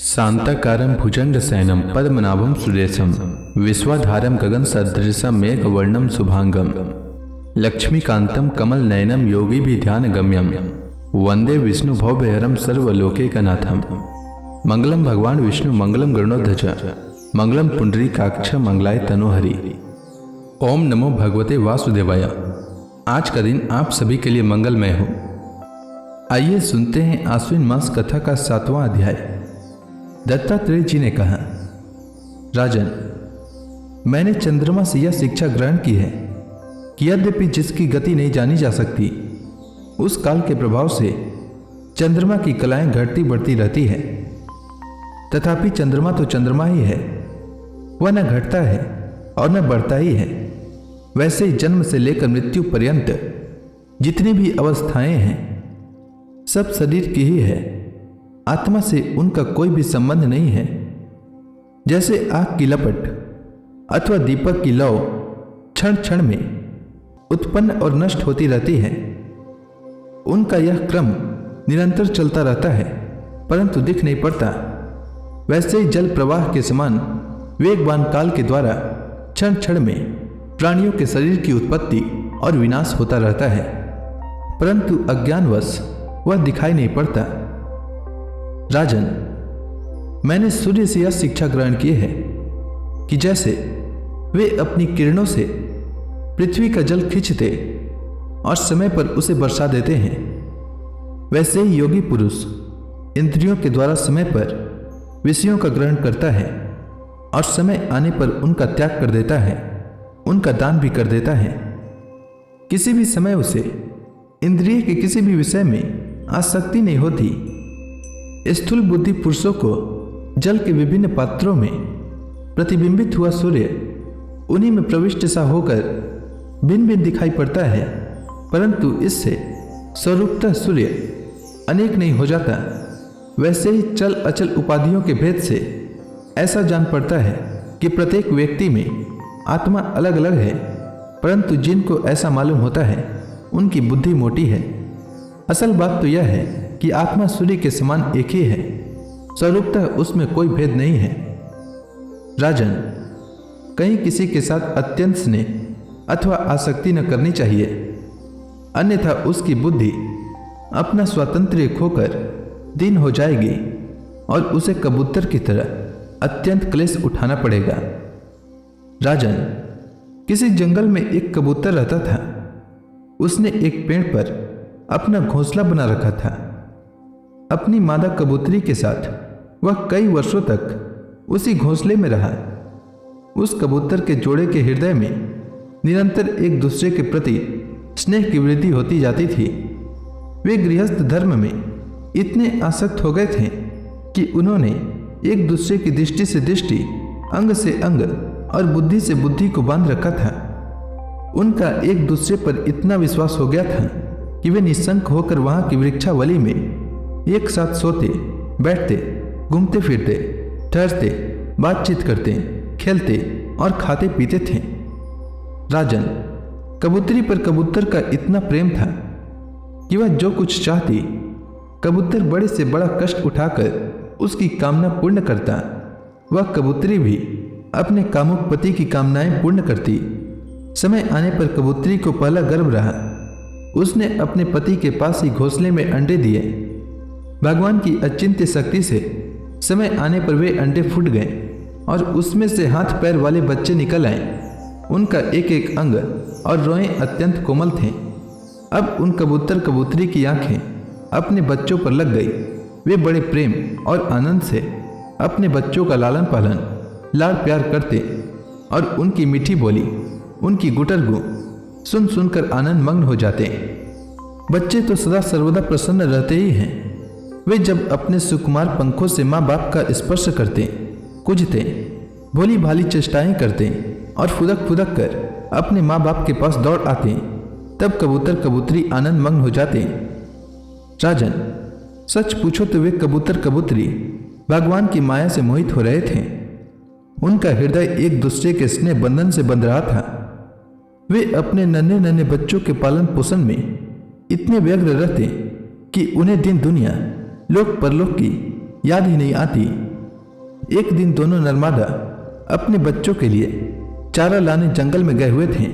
शांताकारं भुजंगशयनं पद्मनाभं सुरेशं विश्वाधारं गगनसदृशं मेघवर्णं शुभांगं लक्ष्मीकान्तं कमलनयनं योगिभिध्यानगम्यं वन्दे विष्णुभवभयहरं सर्वलोकैकनाथं। मंगलम भगवान विष्णु मंगलम गरुड़ध्वज मंगलम पुंडरीकाक्ष मंगलाय तनोहरि। ओम नमो भगवते वासुदेवाय। आज का दिन आप सभी के लिए मंगलमय हो। आइए सुनते हैं आश्विन मास कथा का 7वां अध्याय। दत्तात्रेय जी ने कहा, राजन, मैंने चंद्रमा से यह शिक्षा ग्रहण की है कि यद्यपि जिसकी गति नहीं जानी जा सकती, उस काल के प्रभाव से चंद्रमा की कलाएं घटती बढ़ती रहती है, तथापि चंद्रमा तो चंद्रमा ही है, वह न घटता है और न बढ़ता ही है। वैसे ही जन्म से लेकर मृत्यु पर्यंत जितनी भी अवस्थाएं हैं, सब शरीर की ही है, आत्मा से उनका कोई भी संबंध नहीं है। जैसे आग की लपट अथवा दीपक की लौ क्षण क्षण में उत्पन्न और नष्ट होती रहती है, उनका यह क्रम निरंतर चलता रहता है परंतु दिख नहीं पड़ता। वैसे ही जल प्रवाह के समान वेगवान काल के द्वारा क्षण क्षण में प्राणियों के शरीर की उत्पत्ति और विनाश होता रहता है, परंतु अज्ञानवश वह दिखाई नहीं पड़ता। राजन, मैंने सूर्य से यह शिक्षा ग्रहण की है कि जैसे वे अपनी किरणों से पृथ्वी का जल खींचते और समय पर उसे बरसा देते हैं, वैसे ही योगी पुरुष इंद्रियों के द्वारा समय पर विषयों का ग्रहण करता है और समय आने पर उनका त्याग कर देता है, उनका दान भी कर देता है। किसी भी समय उसे इंद्रिय के किसी भी विषय में आसक्ति नहीं होती। स्थूल बुद्धि पुरुषों को जल के विभिन्न पात्रों में प्रतिबिंबित हुआ सूर्य उन्हीं में प्रविष्ट सा होकर भिन्न भिन्न दिखाई पड़ता है, परंतु इससे स्वरूपतः सूर्य अनेक नहीं हो जाता। वैसे ही चल अचल उपाधियों के भेद से ऐसा जान पड़ता है कि प्रत्येक व्यक्ति में आत्मा अलग अलग है, परंतु जिनको ऐसा मालूम होता है उनकी बुद्धि मोटी है। असल बात तो यह है कि आत्मा सूर्य के समान एक ही है, स्वरूपतः उसमें कोई भेद नहीं है। राजन, कहीं किसी के साथ अत्यंत स्नेह अथवा आसक्ति न करनी चाहिए, अन्यथा उसकी बुद्धि अपना स्वातंत्र्य खोकर दीन हो जाएगी और उसे कबूतर की तरह अत्यंत क्लेश उठाना पड़ेगा। राजन, किसी जंगल में एक कबूतर रहता था। उसने एक पेड़ पर अपना घोंसला बना रखा था। अपनी मादा कबूतरी के साथ वह कई वर्षों तक उसी घोंसले में रहा। उस कबूतर के जोड़े के हृदय में निरंतर एक दूसरे के प्रति स्नेह की वृद्धि होती जाती थी। वे गृहस्थ धर्म में इतने आसक्त हो गए थे कि उन्होंने एक दूसरे की दृष्टि से दृष्टि, अंग से अंग और बुद्धि से बुद्धि को बांध रखा था। उनका एक दूसरे पर इतना विश्वास हो गया था कि वे निशंक होकर वहां की वृक्षावली में एक साथ सोते, बैठते, घूमते फिरते, ठहरते, बातचीत करते, खेलते और खाते पीते थे। राजन, कबूतरी पर कबूतर का इतना प्रेम था कि वह जो कुछ चाहती, कबूतर बड़े से बड़ा कष्ट उठाकर उसकी कामना पूर्ण करता। वह कबूतरी भी अपने कामुक पति की कामनाएं पूर्ण करती। समय आने पर कबूतरी को पहला गर्भ रहा। उसने अपने पति के पास ही घोंसले में अंडे दिए। भगवान की अचिंत्य शक्ति से समय आने पर वे अंडे फूट गए और उसमें से हाथ पैर वाले बच्चे निकल आए। उनका एक एक अंग और रोएं अत्यंत कोमल थे। अब उन कबूतर कबूतरी की आंखें अपने बच्चों पर लग गई। वे बड़े प्रेम और आनंद से अपने बच्चों का लालन पालन, लाड़ प्यार करते और उनकी मीठी बोली, उनकी गुटरगू सुन सुनकर आनंद मग्न हो जाते। बच्चे तो सदा सर्वदा प्रसन्न रहते ही हैं। वे जब अपने सुकुमार पंखों से माँ बाप का स्पर्श करते, कुंजते, भोली भाली चेष्टाएं करते और फुदक फुदक कर अपने माँ बाप के पास दौड़ आते, तब कबूतर कबूतरी आनंद मग्न हो जाते। राजन, सच पूछो तो वे कबूतर कबूतरी भगवान की माया से मोहित हो रहे थे। उनका हृदय एक दूसरे के स्नेह बंधन से बंध रहा था। वे अपने नन्हे नन्हे बच्चों के पालन पोषण में इतने व्यग्र रहते कि उन्हें दिन दुनिया, लोक परलोक की याद ही नहीं आती। एक दिन दोनों नरमादा अपने बच्चों के लिए चारा लाने जंगल में गए हुए थे,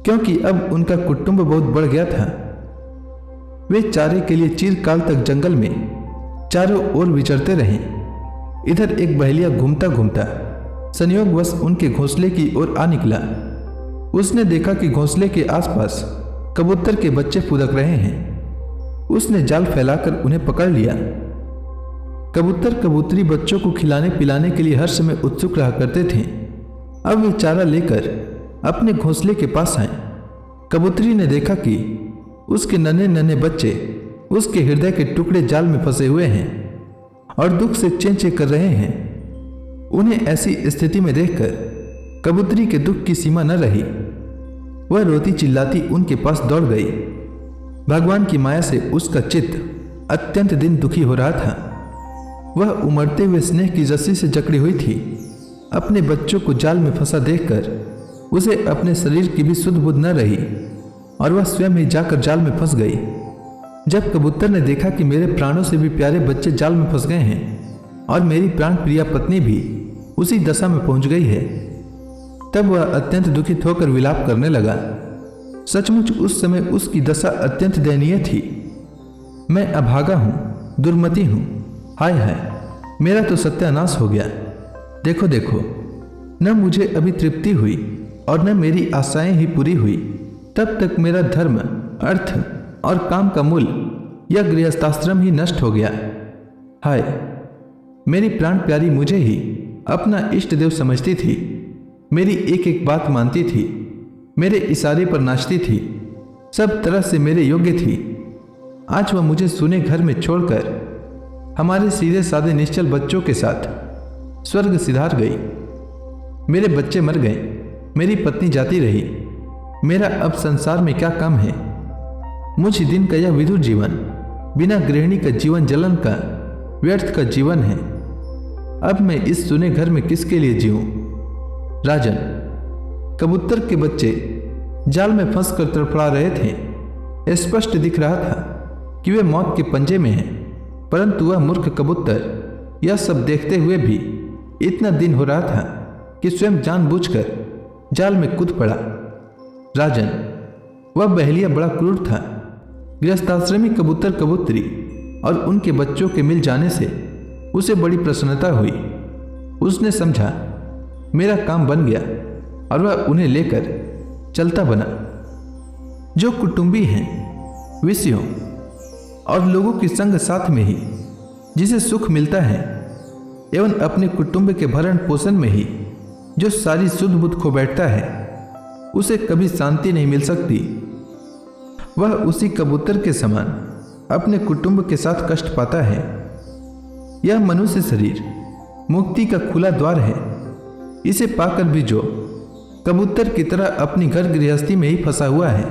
क्योंकि अब उनका कुटुंब बहुत बढ़ गया था। वे चारे के लिए चिरकाल तक जंगल में चारों ओर विचरते रहे। इधर एक बहेलिया घूमता घूमता संयोगवश उनके घोंसले की ओर आ निकला। उसने देखा कि घोंसले के आसपास कबूतर के बच्चे फुदक रहे हैं। उसने जाल फैलाकर उन्हें पकड़ लिया। कबूतर कबूतरी बच्चों को खिलाने पिलाने के लिए हर समय उत्सुक रहा करते थे। अब वे चारा लेकर अपने घोंसले के पास आए। कबूतरी ने देखा कि उसके नन्हे नन्हे बच्चे उसके हृदय के टुकड़े जाल में फंसे हुए हैं और दुख से चें चें कर रहे हैं। उन्हें ऐसी स्थिति में देखकर कबूतरी के दुख की सीमा न रही। वह रोती चिल्लाती उनके पास दौड़ गई। भगवान की माया से उसका चित्त अत्यंत दिन दुखी हो रहा था। वह उमड़ते हुए स्नेह की रस्सी से जकड़ी हुई थी। अपने बच्चों को जाल में फंसा देखकर उसे अपने शरीर की भी सुध बुध न रही और वह स्वयं ही जाकर जाल में फंस गई। जब कबूतर ने देखा कि मेरे प्राणों से भी प्यारे बच्चे जाल में फंस गए हैं और मेरी प्राण प्रिया पत्नी भी उसी दशा में पहुंच गई है, तब वह अत्यंत दुखित होकर विलाप करने लगा। सचमुच उस समय उसकी दशा अत्यंत दयनीय थी। मैं अभागा हूं, दुर्मति हूं, हाय हाय, मेरा तो सत्यानाश हो गया। देखो देखो, न मुझे अभी तृप्ति हुई और न मेरी आशाएं ही पूरी हुई, तब तक मेरा धर्म, अर्थ और काम का मूल या गृहस्थाश्रम ही नष्ट हो गया। हाय, मेरी प्राण प्यारी मुझे ही अपना इष्ट देव समझती थी, मेरी एक एक बात मानती थी, मेरे इशारे पर नाचती थी, सब तरह से मेरे योग्य थी। आज वह मुझे सुने घर में छोड़कर हमारे सीधे साधे निश्चल बच्चों के साथ स्वर्ग सिधार गई। मेरे बच्चे मर गए, मेरी पत्नी जाती रही। मेरा अब संसार में क्या काम है? मुझ दिन का यह विधुर जीवन, बिना गृहिणी का जीवन जलन का व्यर्थ का जीवन है। अब मैं इस सुने घर में किसके लिए जीऊं? राजन, कबूतर के बच्चे जाल में फंस कर तड़फड़ा रहे थे। स्पष्ट दिख रहा था कि वे मौत के पंजे में हैं, परंतु वह मूर्ख कबूतर यह सब देखते हुए भी इतना दिन हो रहा था कि स्वयं जानबूझकर जाल में कूद पड़ा। राजन, वह बहेलिया बड़ा क्रूर था। गृहस्थाश्रमी कबूतर कबूतरी और उनके बच्चों के मिल जाने से उसे बड़ी प्रसन्नता हुई। उसने समझा मेरा काम बन गया और वह उन्हें लेकर चलता बना। जो कुटुंबी हैं, विषयों और लोगों की संग साथ में ही जिसे सुख मिलता है एवं अपने कुटुंब के भरण पोषण में ही जो सारी सुध बुध खो बैठता है, उसे कभी शांति नहीं मिल सकती। वह उसी कबूतर के समान अपने कुटुंब के साथ कष्ट पाता है। यह मनुष्य शरीर मुक्ति का खुला द्वार है। इसे पाकर भी जो कबूतर की तरह अपनी घर गृहस्थी में ही फंसा हुआ है,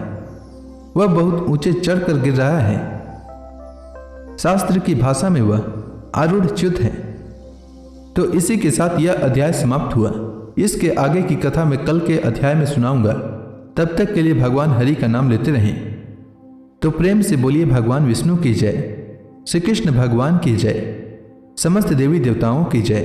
वह बहुत ऊंचे चढ़कर गिर रहा है। शास्त्र की भाषा में वह आरूढ़ च्युत है। तो इसी के साथ यह अध्याय समाप्त हुआ। इसके आगे की कथा मैं कल के अध्याय में सुनाऊंगा। तब तक के लिए भगवान हरि का नाम लेते रहें। तो प्रेम से बोलिए भगवान विष्णु की जय, श्री कृष्ण भगवान की जय, समस्त देवी देवताओं की जय।